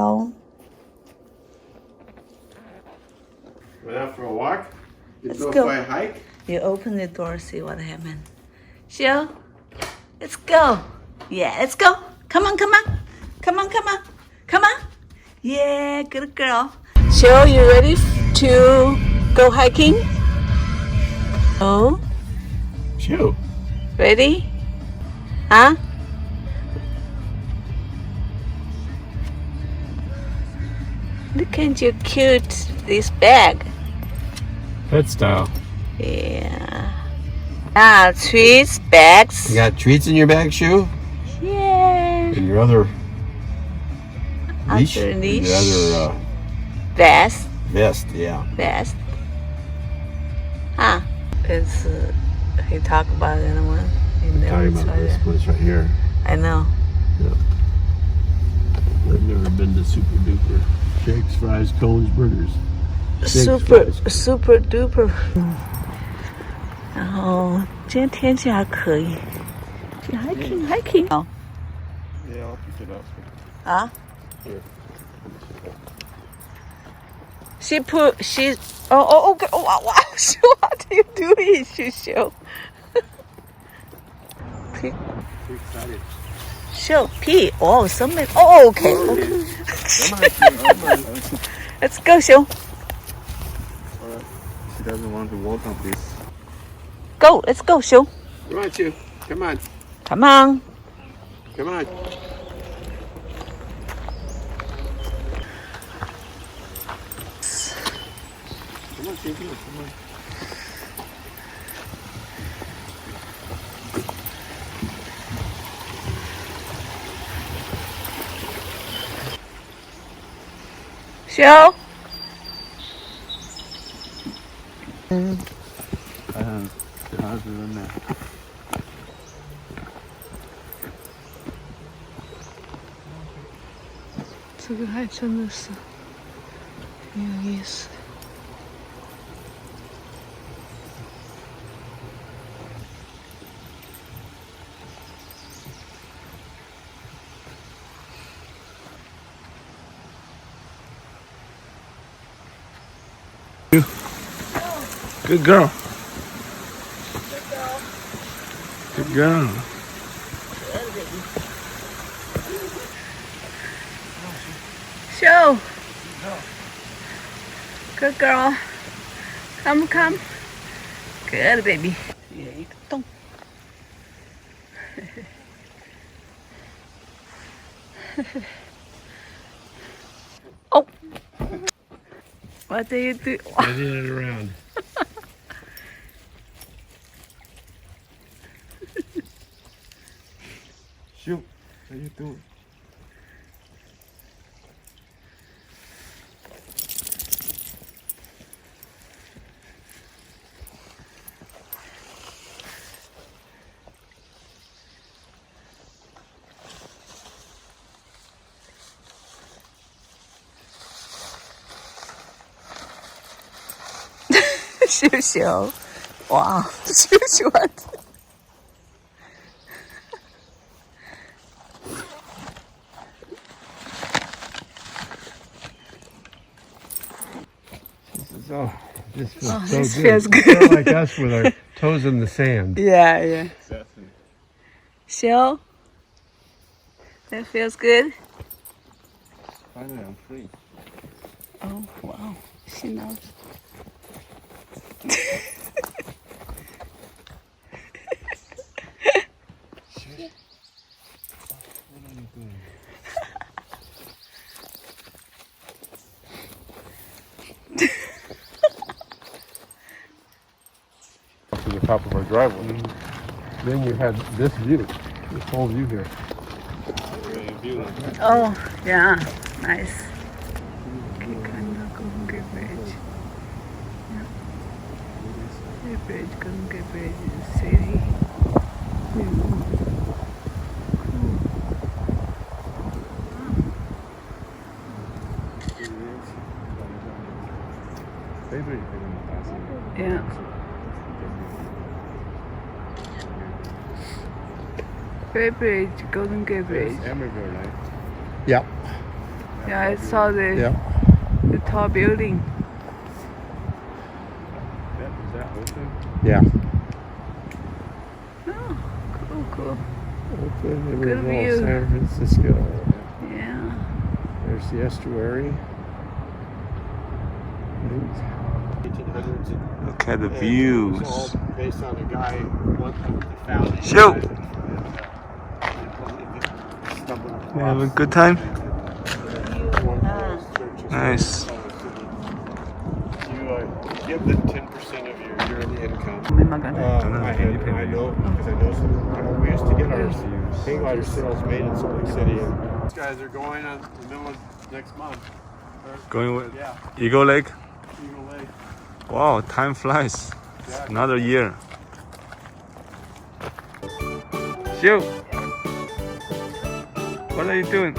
girl. Went out for a walk? Let's Go go. for a hike? You open the door, see what happened. Xiu, let's go. Yeah, let's go. Come on, come on. Come on, come on. Come on. Yeah, good girl. Xiu, you ready to go hiking? Oh, Shoot. ready? Huh? Look at your cute this bag. Pet style. Yeah. Ah, treats, bags. You got treats in your bag, Shoe? Yeah. And your other leash? Other leash. Your other Vest. vest, yeah. Vest. Huh. It's, he talk about it in one. He never Talking about tried this it. place right here. I know. I've never been to Super Duper. Shakes, fries, cones, burgers. Shakes, Super fries. super duper. 然后今天天气还可以，去 hiking。哦 Yeah, I'll pick it up. 啊 Here. ，she okay. 哇，what are you doing, Shushu? Too excited. Show pee. Oh, somebody. Oh, okay. Come on, Shoe. Come on. Let's go, Show. She doesn't want to walk on this. Go. Let's go, Show. Come on, Shoe. Come on. Come on. Come on. Come on, Shoe. Come on. 修，小孩子真的。这个还真的是挺有意思的。Good girl. Good girl. Show. Good girl. Come, come. Good baby. 有一个洞。哦。What do you do? Spinning it around. Shoot. What are you doing? Shushu. Wow. Shushu. Oh, this feels Oh, so this good. feels good. Feel like us with our toes in the sand. Yeah, yeah. Definitely. Show. That feels good. Finally, I'm free. Oh, wow. She knows. What are you doing? To the top of our driveway. Then you had this view, this whole view here. Oh, yeah. Nice. Okay, kind of Golden Gate Bridge. Yeah. The bridge, Golden Gate Bridge in the city. Yeah. Great Bridge, Golden Gate Bridge. Emerald, right? Yep. Yeah, I saw the Yeah. the tall building. Is that open? Yeah. Oh, cool. Open Good view. San Francisco. Yeah. There's the estuary. Look at the views. Based on a guy one found it. Show. You have a good time? Nice. You give the 10% of your yearly income. I know because I know some. We used to get our hang glider sales made in Salt Lake City. And these guys are going in the middle of next month. Going with Yeah, Eagle Lake? Eagle Lake. Wow, time flies. Yeah. Another year. Show. What are you doing?